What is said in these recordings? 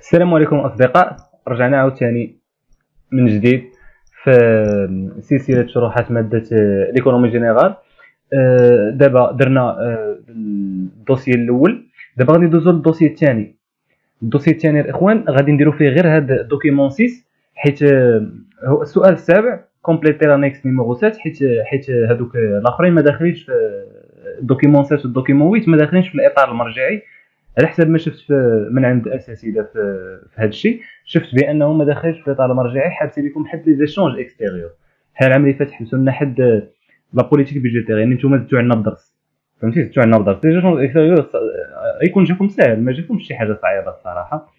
السلام عليكم أصدقاء. رجعنا عاوتاني من جديد في سلسلة شروحات مادة ليكونومي جينيرال. دابا درنا الدوسي الأول، دابا غادي ندوزو للدوسي الثاني. الدوسي الثاني الإخوان غادي نديرو فيه غير هاد دوكيمون 6، حيت هو السؤال السابع كومبليتي لانيكس نيميرو 7، حيت هادوك الآخرين ما داخلينش في الدوكيمون 7 والدوكيمون 8، ما داخلينش في الإطار المرجعي. على حسب ما شفت من عند الاساتذه في هذا الشيء، شفت بانه ما داخلش في الاطار المرجعي، حابسين لكم حد لي زيشونج اكستيريور. بحال العام اللي فات حبسوا لنا حد لا بوليتيك بيجيتير، يعني نتوما زدتوا عندنا الدرس، فهمتي، زدتوا عندنا الدرس لي زيشونج اكستيريور. يكون جاكم ساهل، ما جاكمش شي حاجه صعيبه الصراحه.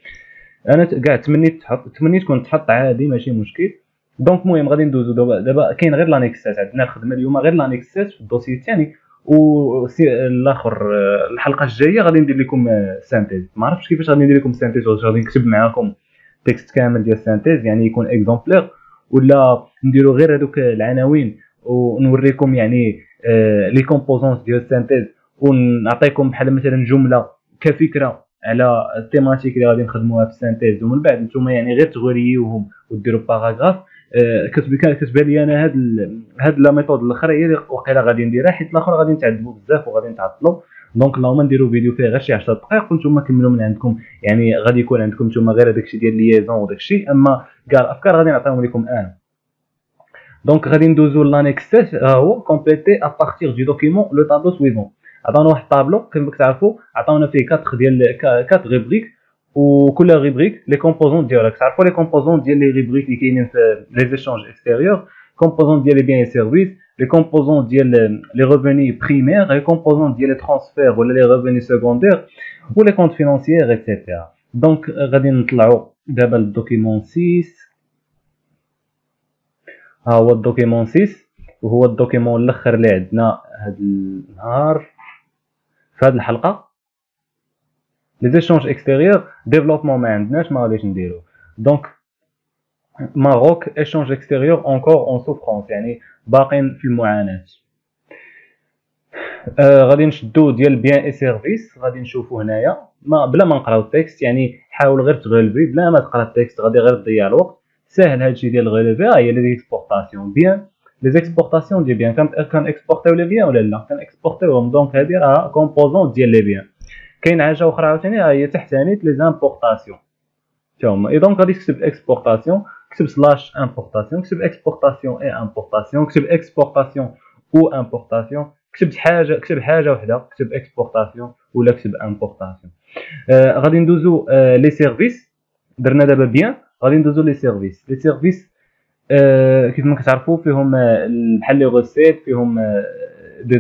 انا كاع تمنيت كنت تحط عادي، ماشي مشكل. دونك المهم غادي ندوزو دابا كاين غير لانيكسات، عندنا الخدمه اليوم غير لانيكسات في الدوسي الثاني. الاخر الحلقه الجايه غادي ندير لكم سانتيز. ما عرفتش كيفاش غادي ندير لكم سانتيز، واش غادي نكتب معاكم تكست كامل ديال سانتيز يعني يكون اكزومبلير، ولا نديروا غير هذوك العناوين ونوريكم يعني لي كومبوزونس ديال سانتيز، ونعطيكم بحال مثلا جمله كفكره على التيماتيك اللي غادي نخدموها في السانتيز، ومن بعد نتوما يعني غير تغوريوهم وديروا باراغراف. كتبان لي انا هاد لا ميثود الاخرى هي اللي وقيلا غادي نديرها، حيت الاخر غادي نتعذبوا بزاف وغادي نتعطلوا. دونك اللهم نديروا فيديو فيه غير شي 10 دقائق وانتم كملوا من عندكم، يعني غادي يكون عندكم نتوما غير هذاك الشيء ديال ليزون وداك الشيء، اما كاع الافكار غادي نعطيهم لكم انا. دونك غادي ندوزو لانيكس 7، هو كومبليتي ا بارتير دو دوكيمون لو طابلو سويفون. عطاونا واحد الطابلو كما كتعرفوا، عطاونا فيه 4 ديال 4 غيبريك، وكل غيبريك لي كومبوزون ديالها. كتعرفوا لي كومبوزون ديال لي غيبريك اللي كاينين في لي زيشونج اكستيريور، كومبوزون ديال لي بيان سيرفيس، لي كومبوزون ديال لي ريفوني بريمير، لي كومبوزون ديال لي ترانسفير ولا لي ريفوني سيكوندير، ولي كونط فينانسيير ايتترا. دونك غادي نطلعوا دابا للدوكيمون 6. ها هو الدوكيمون 6، وهو الدوكيمون الاخر اللي عندنا هذا النهار في هذه الحلقه. لي زيشونج اكستيريور ديفلوبمون ما عندناش، ما غاديش نديرو. دونك ماروك ايشونج اكستيريور اونكور اون سوفرونس، يعني باقين في المعاناه. غادي نشدو ديال بيان اي سيرفيس، غادي نشوفو هنايا ما بلا ما نقراو التكست، يعني حاول غير تغلبي بلا ما تقرا التكست، غادي غير تضيع الوقت. ساهل هادشي ديال الغلبي. هي لي اكسبورطاسيون بيان، لي اكسبورطاسيون ديال بيان كان اكسبورتيو لي بيان ولا لا كان اكسبورتيوهم. دونك هادي راه كومبوزون ديال لي بيان. كاين حاجه اخرى عاوتاني هي تحتانيت لي زامبورطاسيون تاهما. اي دونك غادي تكتب اكسبورطاسيون، كتب سلاش امبورطاسيون، كتب اكسبورطاسيون اي امبورطاسيون، كتب اكسبورطاسيون او امبورطاسيون، كتب حاجه وحده، كتب اكسبورطاسيون ولا كتب امبورطاسيون. غادي ندوزو لي سيرفيس. درنا دابا بيان، غادي ندوزو لي سيرفيس. لي سيرفيس كيف ما كتعرفوا فيهم بحال لي غوسيت، فيهم دي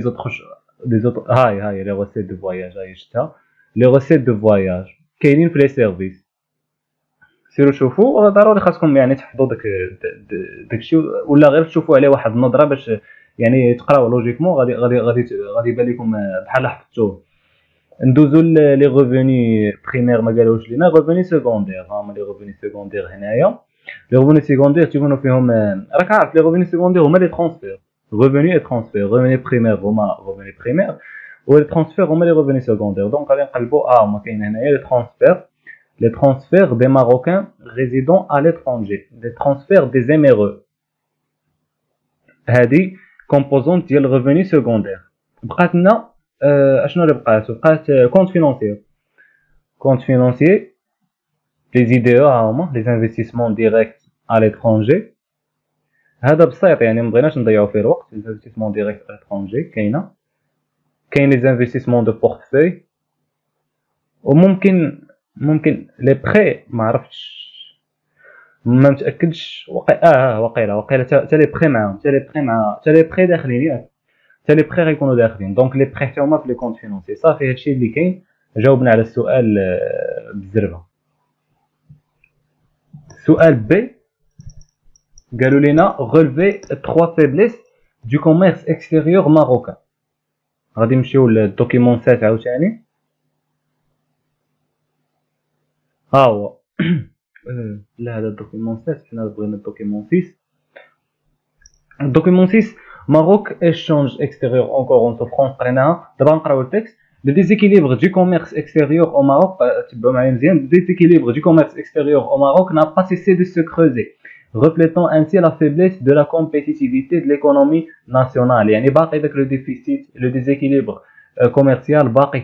زوط هاي لي غوسيت دو فواياج، هاي شفتها لي غوسيت دو فواياج كاينين في لي سيرفيس. سيروا شوفوا، ضروري خاصكم يعني تحفظوا داكشي، ولا غير تشوفوا عليه واحد النظره باش يعني تقراو لوجيكمون. غادي يبان لكم بحال حفظتوه. ندوزو لي ريفوني بريمير، ما قالوش لينا ريفوني سيكوندير. هما لي ريفوني سيكوندير هنايا. لي ريفوني سيكوندير تيكونوا فيهم راك عارف لي ريفوني سيكوندير هما لي ترانسفير، ريفوني اي ترانسفير. ريفوني بريمير هما ريفوني بريمير، ولي ترانسفير هما لي ريفوني سيكوندير. دونك غادي نقلبوا هما كاين هنايا لي ترانسفير. Les transferts des Marocains résidant à l'étranger, les transferts des émireux. هذه composante ديال revenu secondaire. بقات لنا اشنو اللي بقات compte financier. Compte financier, les IDE هما les investissements directs à l'étranger. هذا بسيط يعني ما بغيناش نضيعوا فيه الوقت. les investissements directs à l'étranger كاين les investissements de portefeuille، وممكن لي بخي ما عرفتش، ما متاكدش. وقيله حتى لي بخي معاهم، حتى لي بخي داخلين ياك، حتى لي بخي غيكونوا داخلين. دونك لي بخي حتى هما في لي كونط فينونسي. صافي هادشي اللي كاين. جاوبنا على السؤال بالزربه. سؤال بي قالوا لنا relever 3 faiblesses du commerce extérieur marocain. غادي نمشيو للدوكيمون 7 عاوتاني. ها هو لا هذا الدوكيمون 7، حنا بغينا الدوكيمون 6. الدوكيمون 6 ماروك échange extérieur encore en souffrance. قريناها دابا نقراو التكست. Le déséquilibre du commerce extérieur au Maroc, le déséquilibre du commerce extérieur au Maroc n'a pas cessé de se creuser, reflétant ainsi la faiblesse de la compétitivité de l'économie nationale. يعني باقي داك لو ديفيسيت لو ديزيكيليبر كوميرسيال باقي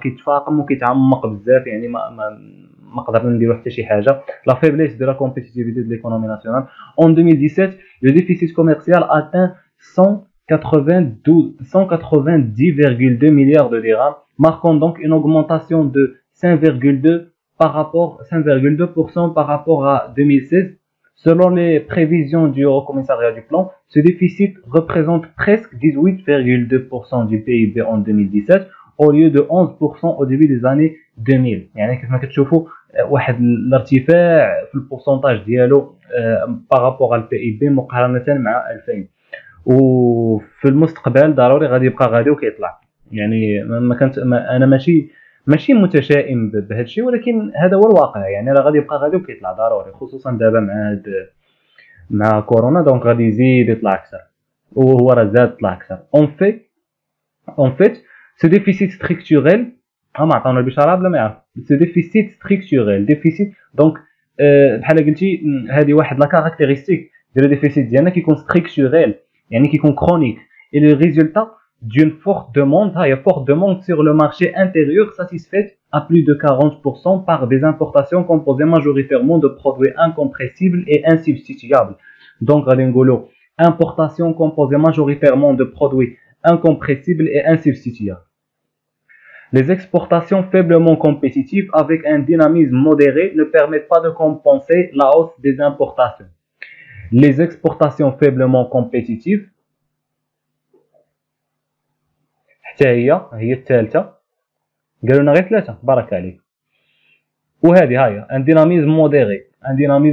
كيتفاقم وكيتعمق بزاف. يعني ما قدرنا نديرو حتى شي حاجه. La faiblesse de la compétitivité de l'économie nationale. En 2017, le déficit commercial atteint 190,2 milliards de dirhams, marquant donc une augmentation de 5,2% par rapport à 2016. Selon les prévisions du Haut Commissariat du Plan, ce déficit représente presque 18,2% du PIB en 2017 au lieu de 11% au début des années 2000. يعني كيف ما كتشوفوا واحد الارتفاع في البورسونتاج ديالو بارابور على البي اي بي مقارنه مع 2000. وفي المستقبل ضروري غادي يبقى غادي وكيطلع. يعني ما كنت انا ماشي متشائم بهذا الشيء، ولكن هذا هو الواقع. يعني راه غادي يبقى غادي وكيطلع ضروري، خصوصا دابا مع كورونا. دونك غادي يزيد يطلع اكثر، وهو راه زاد طلع اكثر. اون فيت ce déficit structurel ما عطاونا البشاره بلا ما يعرف. ce déficit structurel déficit دونك بحال قلتي هذه واحد لا كاركتيرستيك ديال الديفيسيت ديالنا كيكون structurel، يعني كيكون chronique et le résultat d'une forte demande sur le marché intérieur satisfaite à plus de 40% par des importations composées majoritairement de produits incompressibles et insubstituables. Donc غادي نقولوا importation composée majoritairement de produits incompressibles et insubstituables. Les exportations faiblement compétitives avec un dynamisme modéré ne permettent pas de compenser la hausse des importations. Les exportations faiblement compétitives حتى هي الثالثه، قالوا لنا غير ثلاثه بارك عليك. وهذه هي ان ديناميزم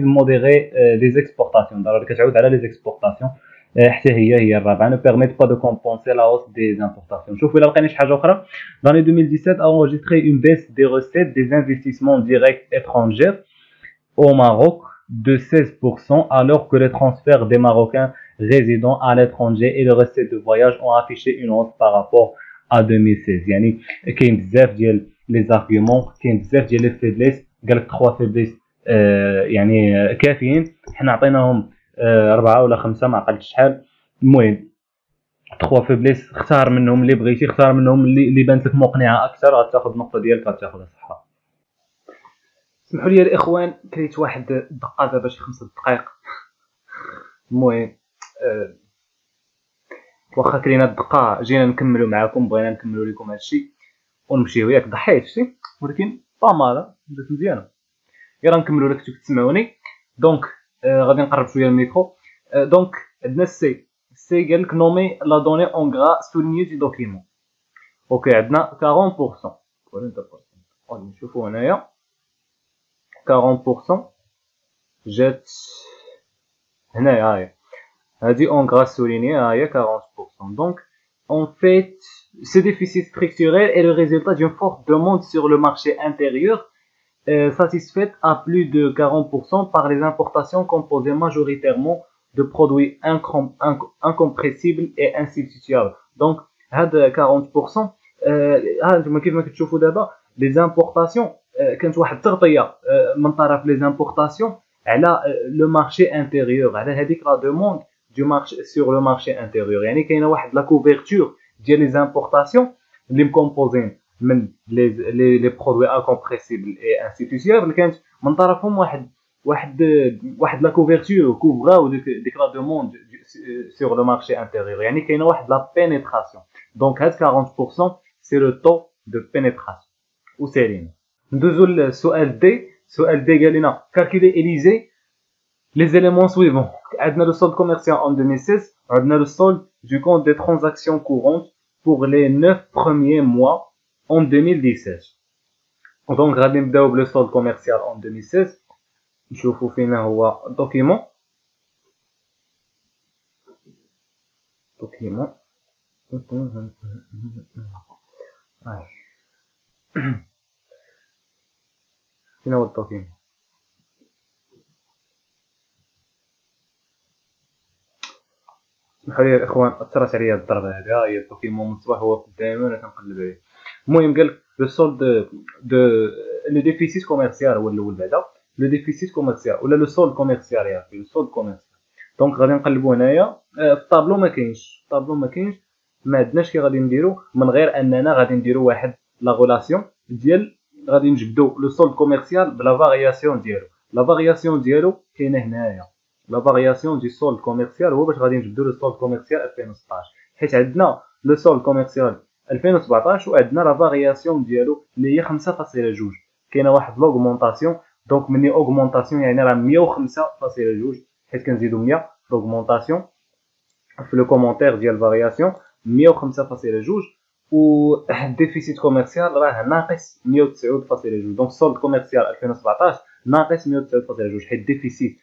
موديري des exportations، ضروري كتعود على les exportations. حتى هي الرابعه ne permettent pas de compenser la hausse des importations. شوفوا الا لقينا شي حاجه اخرى. L'année 2017 a enregistré une baisse des recettes des investissements directs étrangers au Maroc de 16%, alors que les transferts des Marocains résidant à l'étranger et les recettes de voyage ont affiché une hausse par rapport à 2016. يعني كاين بزاف ديال لي زارغيومون، كاين بزاف ديال لي فيبليس. قال لك 3 فيبليس يعني كافيين. حنا عطيناهم 4 ولا 5 ما عقلتش شحال. المهم 3 فيبليس اختار منهم اللي بغيتي، اختار منهم اللي بانت لك مقنعه اكثر، غتاخذ النقطه ديالك غتاخذها صحه. اسمحوا لي الاخوان، كريت واحد الدقه دابا شي 5 دقائق. المهم واخا كرينا الدقه جينا نكملوا معكم، بغينا نكملوا لكم هادشي ونمشيو. ياك ضحيت شتي، ولكن با مالا بدات مزيانه. يلا نكملوا لك تسمعوني. دونك غادي نقرب شويه الميكرو. دونك عندنا السي قال لك نومي لا دوني اون غرا سولنيي دي دوكيمون. اوكي عندنا 40%. غادي نشوفوا هنايا 40% جات هنايا. هاهي هادي اون غرا سوليني، هاهي 40%. دونك en fait ce déficit structurel est le résultat d'une forte demande sur le marché intérieur satisfaite à plus de 40% par les importations composées majoritairement de produits incompressibles et insubstituables. Donc هاد 40% هانتوما كيف ما كتشوفوا دابا les importations كانت واحد التغطيه من طرف les importations على le marché intérieur، على هذيك لا demande du marché sur le marché intérieur. يعني كاينه واحد لا كوفرتور ديال les importations اللي مكومبوزين من les produits incompressibles et insubstituables اللي كانت من طرفهم واحد لا كوفرتور كوفراو ديك لا دوموند sur le marché intérieur. يعني كاينه واحد لا pénétration. دونك هاد 40% c'est le taux de pénétration. وسالينا ندوزو للسؤال دي. سؤال دي قال لنا calculer Élysée les éléments suivants. عندنا le solde commercial en 2016، عندنا le solde du compte des transactions courantes pour les 9 premiers mois en 2017. Donc غادي نبداو بلو solde commercial en 2016. نشوفوا فينا هو document فين هو الدوكيمون. اسمحوا لي الاخوان، اثرت عليا الضربه هذه. هي الدوكيمون من الصباح هو قدامي وانا كنقلب عليه. المهم قال لك لو سولد دو لو ديفيسيت كوميرسيال هو الاول بعدا لو ديفيسيت كوميرسيال ولا لو سولد كوميرسيال يعرف لو سولد كوميرسيال. دونك غادي نقلبوا هنايا في الطابلو ما كاينش، الطابلو ما كاينش، ما عندناش كي غادي نديرو من غير اننا غادي نديرو واحد لا غولاسيون ديال غادي نجبدو لو سولد كوميرسيال بلا فارياسيون ديالو. لا فارياسيون ديالو كاينه هنايا، لا فارياسيون دي سولد كوميرسيال هو باش غادي نجبدو لو سولد كوميرسيال 2016 حيت عندنا لو سولد كوميرسيال 2017 وعندنا لا فارياسيون ديالو اللي هي 5.2 كاينه واحد لوغمونطاسيون. دونك مني اوغمونطاسيون يعني راه 105.2 حيت كنزيدو 100 في لوغمونطاسيون في لو كومونتير ديال فارياسيون 105.2 و الديفيسيت كوميرسيال راه ناقص 109.2. دونك سولد كوميرسيال 2017 ناقص 109.2 حيت ديفيسيت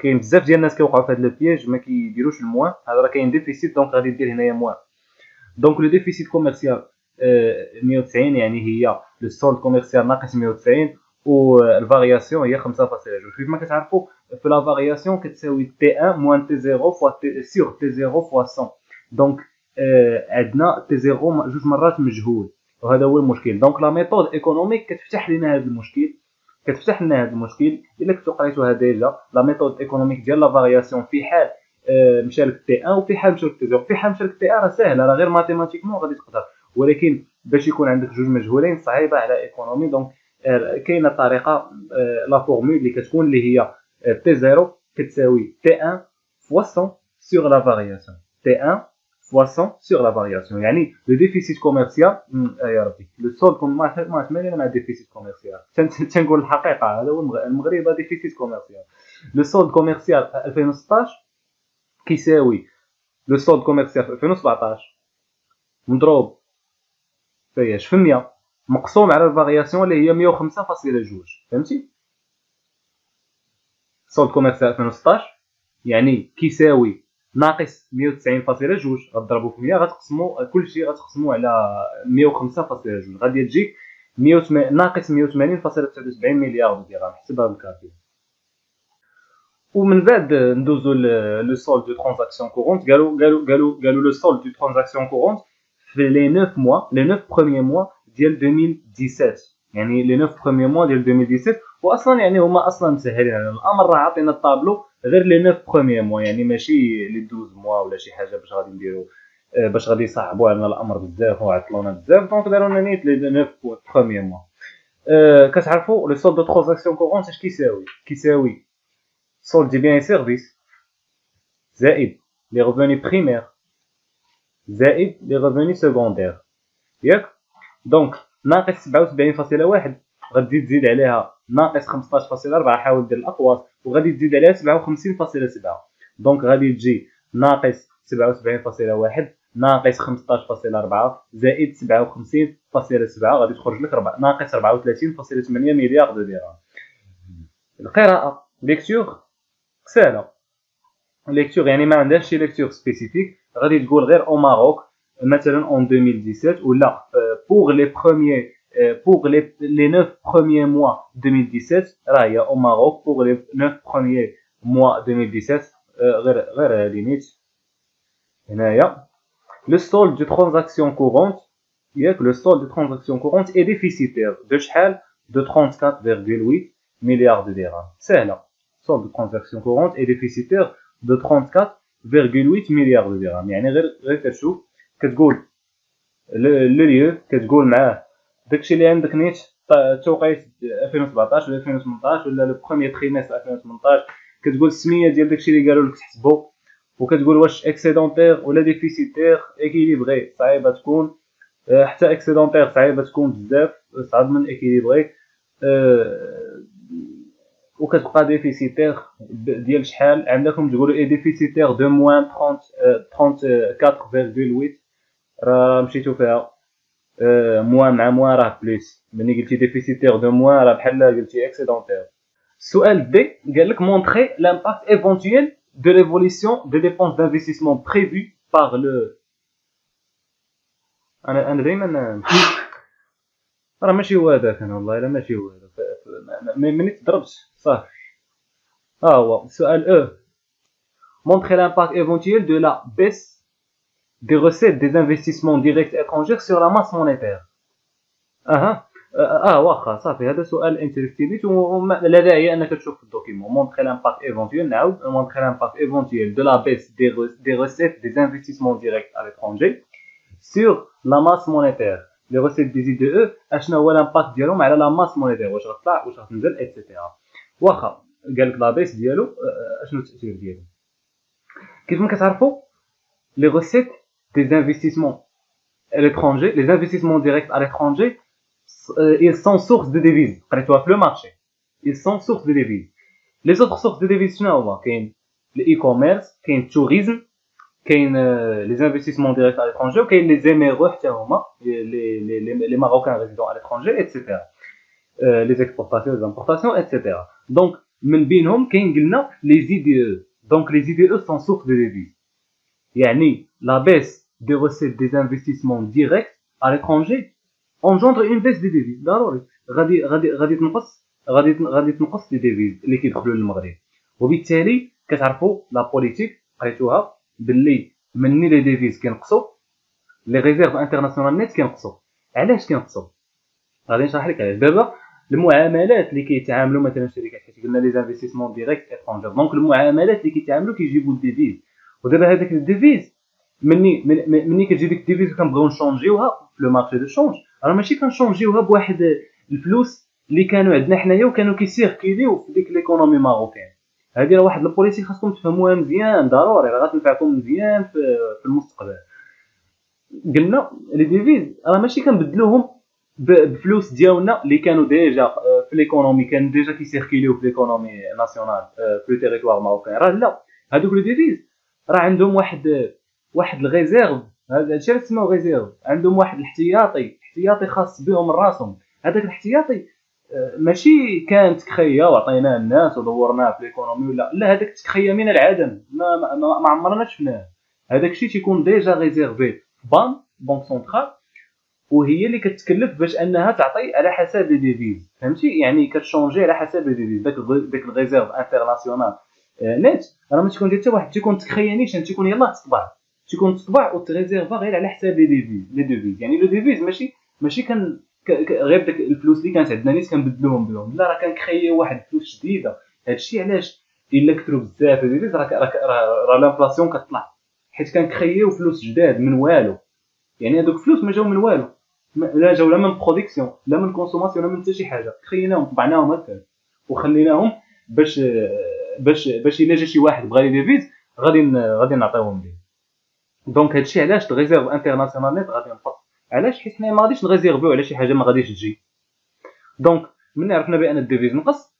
كاين بزاف ديال الناس كيوقعوا في هذا لو بياج ما كيديروش الموان، هذا راه كاين ديفيسيت دونك غادي دير هنايا موان. دونك لو ديفيسيت كوميرسيال 190 يعني هي لو سولد كوميرسيال ناقص 190 والفارياسيون هي 5.2. كيف ما كتعرفوا في لا فارياسيون كتساوي تي 1 موان تي 0 فوا تي سور تي 0 فوا 100. دونك عندنا تي 0 جوج مرات مجهول وهذا هو المشكل. دونك لا ميثود ايكونوميك كتفتح لنا هذا المشكل، كتفتح لنا هذا المشكل الا كنتو قريتوها ديجا. لا ميثود ايكونوميك ديال لا فارياسيون في حال مشى لك تي 1 وفي حال مشى لك تي 0. في حال مشى لك تي 1 راه ساهله راه غير ماتيماتيكمون غادي تقدر، ولكن باش يكون عندك جوج مجهولين صعيبه على ايكونومي. دونك كاينه طريقه لا فورمول اللي كتكون اللي هي تي 0 كتساوي تي 1 فوا 100 سور لا فارياسيون، تي 1 فوا 100 سور لا فارياسيون. يعني لو ديفيسيت كوميرسيال يا ربي لو سولد ما مالي مع ديفيسيت كوميرسيال تنقول الحقيقه هذا هو المغرب ديفيسيت كوميرسيال. لو سولد كوميرسيال 2016 كيساوي لو سولد كوميرسيال 2017 مضروب في 100 مقسوم على الفارياسيون اللي هي 105.2. فهمتي؟ سولد كوميرسيال 2016 يعني كيساوي ناقص 190.2 غتضربو في 100 غتقسمو كلشي غتقسمو على 105.2 غادي تجيك ناقص 180.79 مليار درهم. حسبها بالكالكول. ومن بعد ندوزو لو سولد دو ترانزاكسيون كورونت. قالوا لو سولد دو ترانزاكسيون كورونت في لي 9 موا لي 9 بروميير موا ديال 2017 يعني لي 9 بروميير موا ديال 2017. واصلا يعني هما اصلا مسهلين على الامر راه عاطينا الطابلو غير لي 9 بروميير موا يعني ماشي لي 12 موا ولا شي حاجه باش غادي نديرو باش غادي يصعبوا علينا الامر بزاف وعطلونا بزاف. دونك داروا لنا نيت لي 9 بروميير موا. كتعرفوا لو سولد دو ترانزاكسيون كورونت اش كيساوي solde des biens et services زائد les revenus primaires زائد les revenus secondaires ياك. دونك ناقص 77.1 غادي تزيد عليها ناقص 15.4 حاول دير الاقواس وغادي تزيد عليها 57.7. دونك غادي تجي ناقص 77.1 ناقص 15.4 زائد 57.7 غادي تخرج لك ناقص 34.8 مليار درهم. القراءة ليكتور سهله. ليكتور يعني ما عندهاش شي ليكتور سبيسيفيك غادي تقول غير او ماروك مثلا اون 2017 ولا بوغ لي بروميير بوغ لي 9 بروميير موا 2017 راه هي او ماروك بوغ لي 9 بروميير موا 2017 غير ليميت هنايا. لو سولد دو ترانزاكسيون كورونت ياك لو سولد دو ترانزاكسيون كورونت اي ديفيسيتير دو شحال دو 34.8 مليار درهم. سهله. solde de transaction courante est déficitaire de 34.8 milliards de dirhams. يعني غير كتشوف كتقول لو ليو كتقول معاه داكشي اللي عندك نيت توقيت 2017 ولا 2018 ولا لو بروميير تريمستر 2018 كتقول السميه ديال داكشي اللي قالوا لك تحسبو وكتقول واش اكسيدونتير ولا ديفيسيتير اكيليبري صعيبه تكون حتى اكسيدونتير صعيبه تكون بزاف صعب من اكيليبري وكتبقى ديفيسيتير ديال شحال عندكم تقولوا اي ديفيسيتير دو موان 34.8 راه مشيتو فيها موان مع موان راه بليس ملي قلتي ديفيسيتير دو موان راه بحال قلتي اكسيدونتير. السؤال دي قال لك مونطري لامباكت ايفونتويل دو ليفوليسيون دي ديبونس دانفستيسمون بريفو باغ لو انا دائما راه ماشي هو هذاك انا والله الا ماشي هو هذاك ملي تضربت صافي. هو سؤال montrer l'impact éventuel de la baisse des recettes des investissements directs étrangers sur la masse monétaire. اها. واخا صافي، هذا سؤال انتريستينيت ولا داعي انك تشوف في الدوكيمون. مونطري لامباكت ايفونتيال، نعاود مونطري لامباكت ايفونتيال دو لا بيس دي ريسيت دي انفستيسمون ديريكت à l'étranger sur la masse monétaire. لي ريسيت دي زي دي او اشنو هو لامباكت ديالهم على لا ماس مونيتير، واش غطلع واش غتنزل ايتترا. واخا قال لك لا بيس ديالو اشنو التاثير ديالو؟ كيف ما كتعرفوا لي ريسيت دي انفستيسمون à l'étranger, les investissements directs à l'étranger, ils sont source de devises. قريتوها في لو مارشي. Ils sont source de devises. Les autres sources de devises شنو هما؟ كاين الاي كوميرس، كاين التوريزم، كاين les investissements directs à l'étranger، وكاين les émiraux حتى هما les marocains résidant à l'étranger etc. les exportations les importations etc. donc من بينهم كاين قلنا les IDE. donc les IDE sont source de devises. يعني la baisse des recettes des investissements directs à l'étranger engendre une baisse des devises. ضروري غادي تنقص لي ديفيز اللي كيدخلوا للمغرب، وبالتالي كتعرفوا لا بوليتيك قريتوها باللي مني لي ديفيز كينقصوا لي ريزيرف انترناسيونال نيت كينقصوا. علاش كينقصوا؟ غادي نشرح لك علاش. دابا المعاملات اللي كيتعاملوا مثلا الشركات، حيت قلنا لي زانفستيسمون ديريكت اترونجير، دونك المعاملات اللي كيتعاملوا كيجيبوا الديفيز. ودابا هذاك الديفيز مني كتجي ديك الديفيز وكنبغيو نشونجيوها في لو مارشي دو شونج، راه ماشي كنشونجيوها بواحد الفلوس اللي كانوا عندنا حنايا وكانوا كيسيركيليو في ديك ليكونومي ماروكان. هذه راه واحد البوليسي خاصكم تفهموها مزيان، ضروري راه غتنفعكم مزيان في المستقبل. قلنا لي ديفيز راه ماشي كنبدلوهم بفلوس ديالنا اللي كانوا ديجا في ليكونومي، كان ديجا كيسيركيليو في ليكونومي ناسيونال في لو تيريتوار ماروكان. راه لا، هذوك لي ديفيز راه عندهم واحد الريزيرف، هذا الشيء اللي تسموا ريزيرف، عندهم واحد احتياطي خاص بهم من راسهم. هذاك الاحتياطي ماشي كان تكخيا وعطيناه الناس ودورناه في ليكونومي ولا لا، هذاك تكخيا من العدم ما عمرنا شفناه. هذاك الشيء تيكون ديجا ريزيرفي في بنك سونترال، وهي اللي كتكلف باش انها تعطي على حساب لي ديفيز، فهمتي؟ يعني كتشونجي على حساب لي ديفيز. داك الريزيرف انترناسيونال نيت راه ما تيكون ديال حتى واحد، تيكون تكخيانيش، تيكون يلاه تطبع وتريزيرفا غير على حساب لي ديفيز. يعني لو ديفيز ماشي كان غير داك الفلوس اللي كانت عندنا نيت كنبدلوهم بهم، لا راه كنكخيو واحد الفلوس جديده. هادشي علاش الا كثروا بزاف الديفيز راه لانفلاسيون كتطلع، حيت كنكخيو فلوس جداد من والو. يعني هذوك الفلوس ما جاو من والو، لا جاو لا من برودكسيون لا من كونسوماسيون لا من حتى شي حاجه، خيناهم طبعناهم هكا وخليناهم باش الا جا شي واحد بغى لي ديفيز غادي نعطيوهم ليه. دونك هادشي علاش الريزيرف انترناسيونال نيت غادي ينقص. علاش؟ حيت حنا ما غاديش نريزيرفيو على شي حاجه ما غاديش تجي. دونك ملي عرفنا بان الديفيز نقص،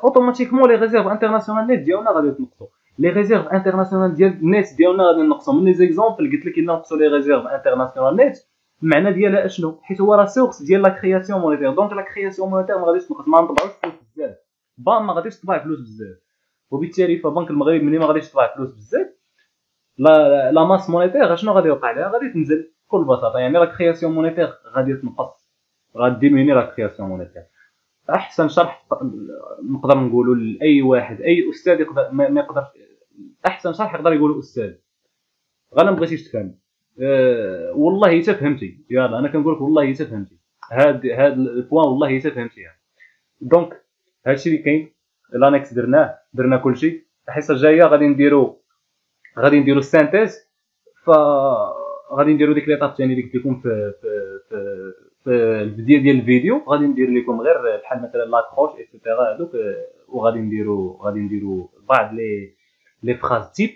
اوتوماتيكمون لي ريزيرف انترناسيونال نيت ديالنا غادي يتنقصوا. لي ريزيرف انترناسيونال ديال النيت ديالنا غادي نقصوا. من لي زيكزامبل قلت لك الا نقصوا لي ريزيرف انترناسيونال نيت، المعنى ديالها اشنو؟ حيت هو راه سورس ديال لا كرياسيون مونيتير، دونك لا كرياسيون مونيتير ما غاديش تنقص، ما نطبعوش فلوس بزاف، ما غاديش تطبع فلوس بزاف. وبالتالي فبنك المغرب ملي ما غاديش تطبع فلوس بزاف، لا ماس مونيتير شنو غادي يوقع لها؟ غادي تنزل بكل بساطه. يعني لا كرياسيون مونيتير غادي تنقص، غادي ديميني لا كرياسيون مونيتير. احسن شرح نقدر نقولوا لاي واحد، اي استاذ يقدر ما يقدر، احسن شرح يقدر يقولوا استاذ، غير ما بغيتيش تفهم. والله حتى فهمتي، يلا انا كنقول لك والله حتى فهمتي هاد البوان، والله حتى فهمتيها. دونك هادشي اللي كاين، لانكس درنا كلشي. الحصه الجايه غادي نديرو السانتيز، ف غادي نديرو ديك ليطاب الثانيه اللي قلت لكم في البدايه ديال الفيديو. غادي ندير لكم غير بحال مثلا لاكروش ايتترا هذوك، وغادي نديرو بعض لي فراز تيب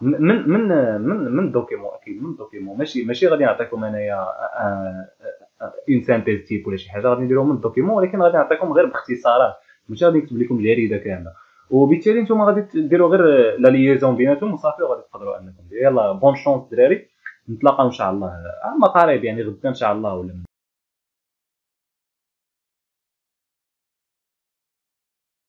من الدوكيمون. اكيد من الدوكيمون، ماشي غادي نعطيكم انايا اون سانتيز تيب ولا شي حاجه، غادي نديرو من الدوكيمون، ولكن غادي نعطيكم غير باختصارات، ماشي غادي نكتب لكم الجريده كامله. وبالتالي نتوما غادي ديروا غير لا ليزون بيناتهم وصافي، وغادي تقدروا انكم. يلا بون شونس الدراري، نتلاقاو ان شاء الله على قريب، يعني غدا ان شاء الله ولا